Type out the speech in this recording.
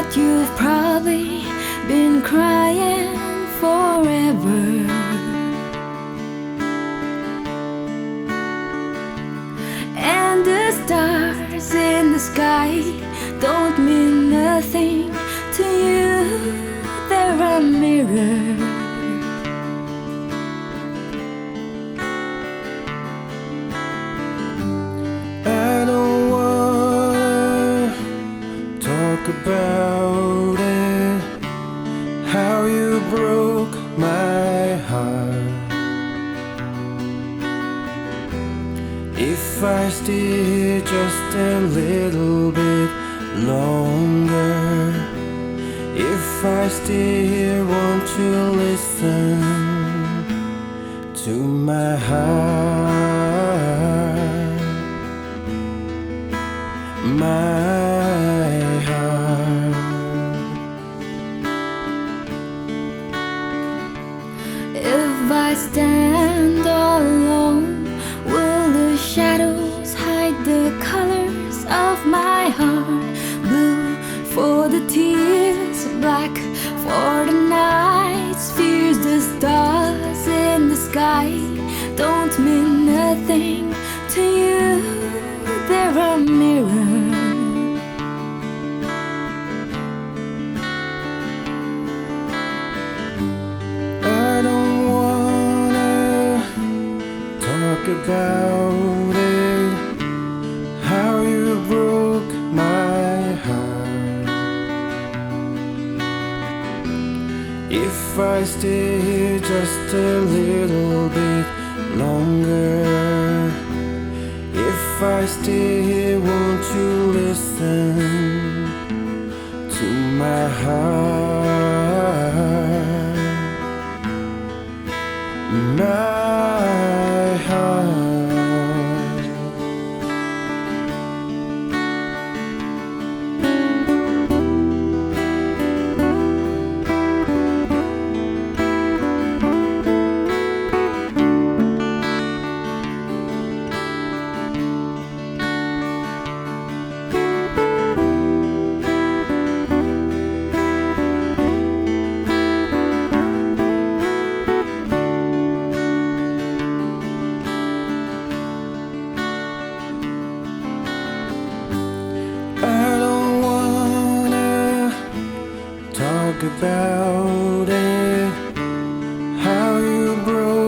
that you've probably been crying forever. And the stars in the sky don't mean nothing to you, they're a mirror. I don't wanna talk about it, how you broke my heart. If I stay just a little bit longer, if I stay here, won't you listen to my heart, my heart? If I stand alone, will the shadows hide the colors of my heart? Blue for the tears, black for the nights, fears the stars in the sky don't mean nothing to you, they're a mirror. I don't wanna talk about it, how you broke my heart. If I stay here just a little bit longer, if I stay here, won't you listen to my heart, my heart? Talk about it, how you broke